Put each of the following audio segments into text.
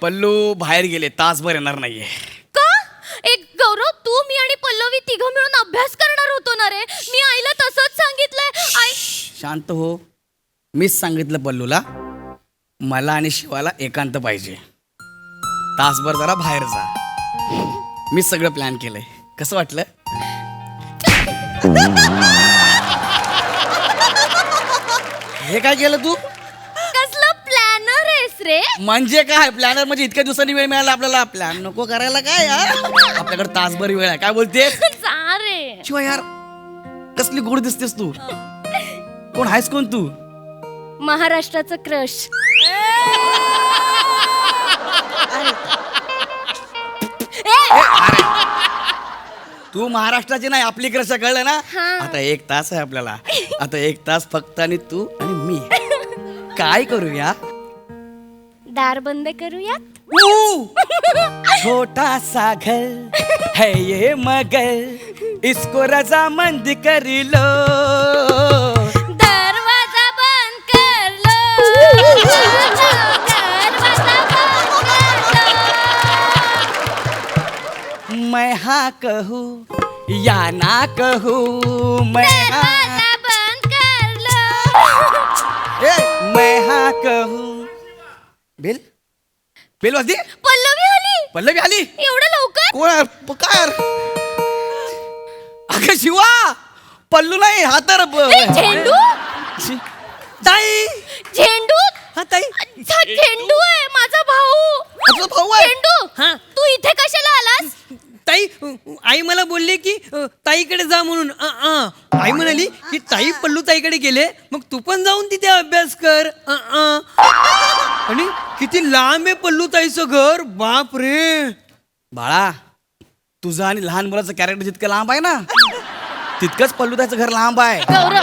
पल्लू बाहेर गेले, तासभर येणार नाहीये. का? एक गौरव, तू मी आणि पल्लवी तिघं मिळून अभ्यास करणार होतो ना रे. मी आईला तसंच सांगितलंय. आई शांत हो. मीच सांगितलं पल्लूला, मला आणि शिवाला एकांत पाहिजे, तासभर जरा बाहेर जा. मीच सगळं प्लॅन केलंय. कसं वाटलं? हे काय केलं तू? कसलं प्लॅनर आहेस रे? म्हणजे काय प्लॅनर? म्हणजे इतक्या दिवसांनी वेळ मिळाला आपल्याला, प्लॅन नको करायला काय यार? आपल्याकडे तासभर वेळ आहे. काय बोलतेस? जा रे. शिवा यार, कसली गोड दिसतेस तू. कोण आहेस, कोण तू? महाराष्ट्राचं क्रश. तू महाराष्ट्राची नाही, आपली क्रश, कळलं ना? हा. आता 1 तास आहे आपल्याला. आता 1 तास फक्त, आणि तू आणि मी. काय करूया? दार बंद करूयात. छोटा सा घर है ये मगर, इसको रजामंद कर लो. दरवाजा बंद कर लो. दरवाजा बंद कर लो. मैं हाँ कहूँ या ना कहूँ, मैं हाँ, दरवाजा बंद कर लो. मैं हाँ कहूँ. बेल बेल वाजली. पल्लवी आली. पल्लवी आली. एवढं लवकर? कोण आहे? पुकार. अगं शिवा, पल्लू नाही हा तर झेंडू. ताई. झेंडू. हा ताई, अच्छा, झेंडू आहे माझा भाऊ. आपला भाऊ आहे. झेंडू, हा. तू इथे कशाला आलास? ताई, आई मला बोलली की ताईकडे जा म्हणून. आई म्हणाली की ताई पल्लू ताईकडे गेले, मग तू पण जाऊन तिथे अभ्यास कर. आणि किती लांब आहे पल्लू ताईचं घर, बाप रे. बाळा, तुझं आणि लहान मुलाचं कॅरेक्टर जितकं लांब आहे ना, तितकंच पल्लूताचं घर लांब आहे. गौरव,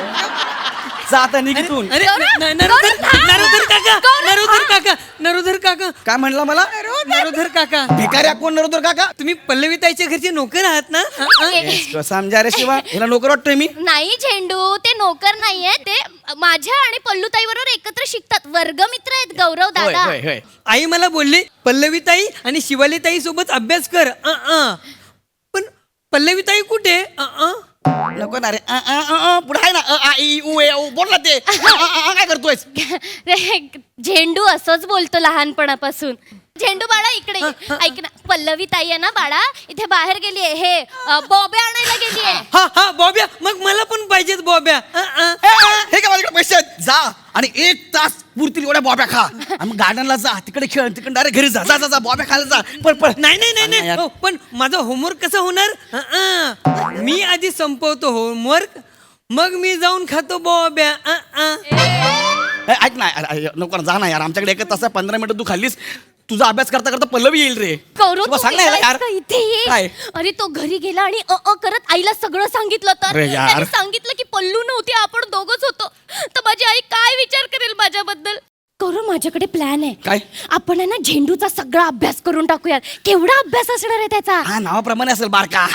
जा आता निघितून. अरे गौरव, नरोधर गौरव, नरोधर काका, गौरव, नरोधर काका, नरोधर काका, काय म्हणला मला? नरोधर काका, भिकाऱ्या कोण नरोधर काका? तुम्ही पल्लवी ताईच्या घरचे नोकर आहात ना? कसं समजा रे शिवा, हिला नोकर वाटतोय मी? नाही झेंडू, ते नोकर नाहीये, ते माझ्या आणि पल्लूताई बरोबर एकत्र शिकतात, वर्गमित्र आहेत गौरव होय दादा. होय होय. आई मला बोलली पल्लवी ताई आणि शिवाली ताई सोबत अभ्यास कर. पण पल्लवी ताई कुठे? नको ना रे. पुढे आहे ना, आ ई उ ए ओ. बोल ना ते. काय करतोय? रे, झेंडू असंच बोलतो लहानपणापासून. झेंडू बाळा इकडे ये. ऐक ना, पल्लवी ताई आहे ना बाळा, इथे बाहेर गेलीये, हे बॉब्या आणायला गेलीये. हा हा बॉब्या, मग मला पण पाहिजेत बॉब्या. हे काय माझ्याकडे पैसे आहेत? जा आणि 1 तास पुरतील एवढ्या बॉब्या खा, आणि मग गार्डनला जा, तिकडे खेळ, तिकडे डायरेक्ट घरी जा. जा जा जा, बॉब्या खायला जा. पण नाही नाही नाही नाही नाही यार. हो, पण माझं होमवर्क कसं होणार? मी आधी संपवतो होमवर्क, मग मी जाऊन खातो बॉब्या. ऐक ना, नको ना, जा ना यार. आमच्याकडे 1 तास 15 मिनिटं तू खाल्लीस, तुझा अभ्यास करता करता पल्लवी येईल रे. गौरव, शिवा, तू सांग ना याला यार. इथे इथे ये. काय? अरे तो घरी गेला आणि करत आईला सगळं सांगितलं तर. अरे यार. त्याने सांगितलं की पल्लू नव्हती, आपण दोघच होतो. तर माझी आई काय विचार करेल माझ्याबद्दल? गौरव, माझ्याकडे प्लॅन आहे. काय? आपण आहे ना झेंडूचा सगळा अभ्यास करून टाकूयात. केवढा अभ्यास असणार आहे त्याचा? हा, नावाप्रमाणे असेल बारका.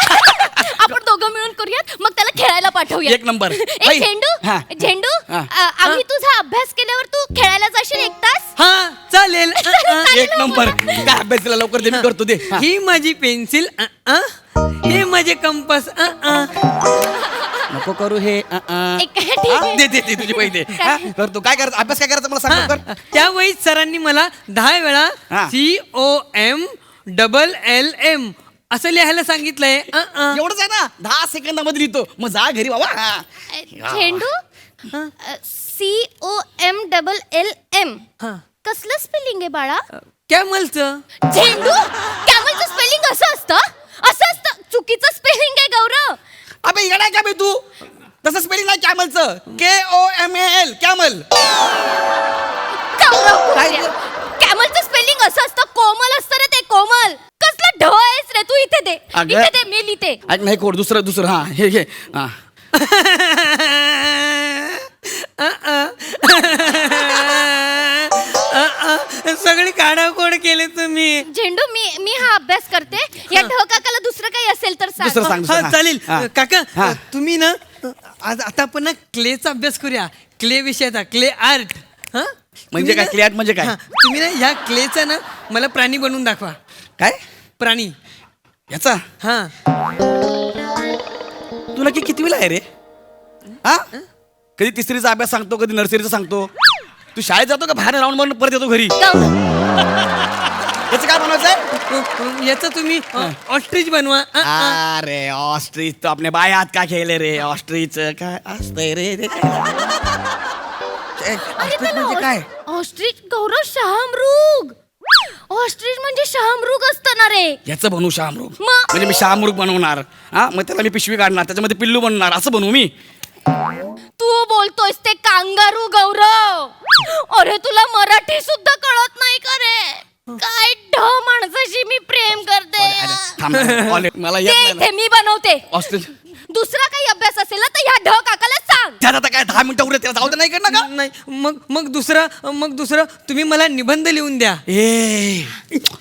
आपण दोघं मिळून करूयात, मग त्याला खेळायला पाठवूया. 1 नंबर. ए बाई. झेंडू, हा. झेंडू, हा. आम्ही तुझा अभ्यास केल्यावर तू खेळायला जाशील 1 तास? हा चालेल. 1 नंबर. काय अभ्यास दिला लवकर दे, मी करतो दे. हा. ही माझी पेन्सिल, हे माझे कंपास. नको करू हे. एक ठीक आहे. दे दे दे, तुझी वही दे. हा, करतो. काय करायचं, अभ्यास काय करायचं मला सांग लवकर. त्यावेळी सरांनी मला 10 वेळा हा. COMLLM असं लिहायला सांगितलंय. एवढंच आहे ना, 10 सेकंदामध्ये लिहितो. मग जा घरी बाबा. हा. झेंडू, COMLLM हा. कसलं स्पेलिंग आहे बाळा? कॅमलचं. झेंडू, कॅमलचं स्पेलिंग असं असतं? असं असतं? चुकीचं स्पेलिंग आहे गौरव. अबे येणार का बे तू? तसं स्पेलिंग नाही कॅमलचं. KOMAL, camel. गौरव, काय? कॅमलचं स्पेलिंग असं असतं, कोमल असतं रे ते, कोमल. कसलं ढ आहेस रे तू? इथे दे, अगं. इथे दे, मी लिहिते. ऐक नाही, कोड दुसरं. हा, हे घे. हा. सगळी काढाकोड केले तुम्ही. झेंडू, मी हा अभ्यास करते. या ढ काकाला दुसरं काही असेल तर सांग. दुसरं सांग. हा चालेल. हा. काका, हा. तुम्ही ना आज आता आपण ना क्लेचा अभ्यास करूया. क्ले विषयाचा, क्ले आर्ट. म्हणजे काय? क्ले आर्ट म्हणजे काय? तुम्ही ना ह्या क्लेचा ना मला प्राणी बनवून दाखवा. काय प्राणी. याचा हा. तू नक्की कितवीला आहे रे? हा कधी तिसरीचा अभ्यास सांगतो, कधी नर्सरीचा सांगतो. तू शाळेत जातो का बाहेर राऊंड मारून परत येतो घरी? गौरव याचं काय बनवायचंय? याचं तुम्ही ऑस्ट्रिच बनवा. अरे ऑस्ट्रिच तो आपल्या बाय हात का खेळले रे? ऑस्ट्रिच काय असतंय रे? ऑस्ट्रिच म्हणजे काय? ऑस्ट्रिच गौरव शहामृग. ऑस्ट्रिच म्हणजे शहामृग असतं ना रे. याचं बनवू शहामृग. मग? म्हणजे मी शहामृग बनवणार. हा मग त्याला मी पिशवी काढणार, त्याच्यामध्ये पिल्लू बनणार, असं बनवू मी? तू बोलतोयस ते कांगारू गौरव. अरे तुला मराठी सुद्धा कळत नाही का रे? काय माणसाशी मी प्रेम करते. थांब, मला येत ते नाही इथे ना. मी बनवते. ऑस्ट्रिच दुसरा काही अभ्यास असेल ना तर ह्या काकाला सांग. त्यात आता काय 10 मिनिटं उरले, त्याला जाऊ दे नाही करणार का? नाही मग दुसरं तुम्ही मला निबंध लिहून द्या. ए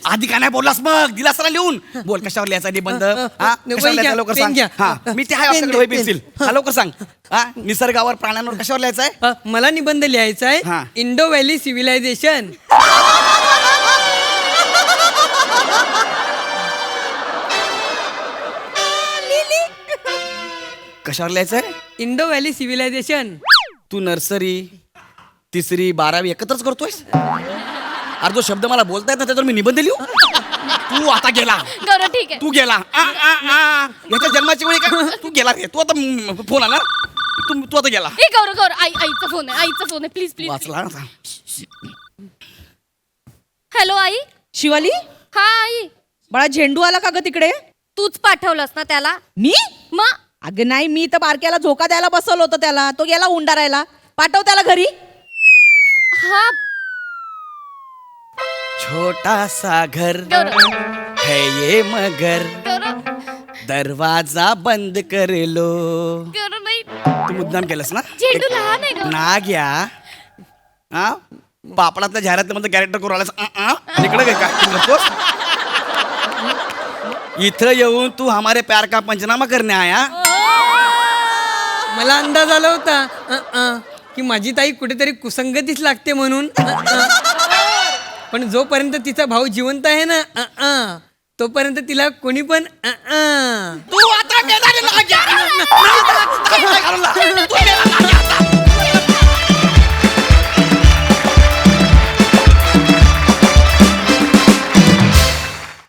आधी काय नाही बोललास? मग दिलास ना लिहून. बोल कशावर लिहायचा निबंध? हा वही कशावर घ्या, लिहायचा लवकर पेन सांग. घ्या. हा मी ते आहे पेन आपल्याकडे घ्या, वही पेन. पेन्सिल. हा लवकर सांग. हा निसर्गावर प्राण्यांवर कशावर लिहायचं आहे? मला निबंध लिहायचा आहे. हा. Indo valley civilisation. कशावर लिहायचं आहे? Indo valley civilisation. तू नर्सरी, तिसरी, 12वी एकत्रच करतोयस? अरे जो शब्द मला बोलता येत ना त्याच्यावर मी निबंध लिहू? तू आता गेला. गौरव ठीक आहे. तू गेला. याच्या जन्माची वेळी काय? तू गेला रे. तू आता फोन आला. तू आता गेला. ए गौरव आईचा फोन आहे प्लीज प्लीज. वाचला ना. हॅलो आई. शिवाली हा आई. बाळा झेंडू आला का ग तिकडे? तूच पाठवलंस ना त्याला? मी? मग अगं नाही, मी तर बारक्याला झोका द्यायला बसवलं होतं त्याला. तो गेला उंडारायला. पाठव त्याला घरी. हा छोटा सा घर गौरव है ये मगर, गौरव दरवाजा बंद कर लो. गौरव नाही. तू मुद्दाम केलंस ना? झेंडू लहान आहे गौरव. ना घ्या. हा पापडातल्या जाहिरातीमध्ये कॅरेक्टर करून आलास. इकडे काय करतोस? इथं येऊन तू हमारे प्यार का पंचनामा करणे आया? मला अंदाज आला होता की माझी ताई कुठेतरी कुसंगतीच लागते म्हणून. पण जोपर्यंत तिचा भाऊ जिवंत आहे ना तोपर्यंत तिला कोणी पण तू आता गेला रे, ना घ्या. तू गेला, ना घ्या.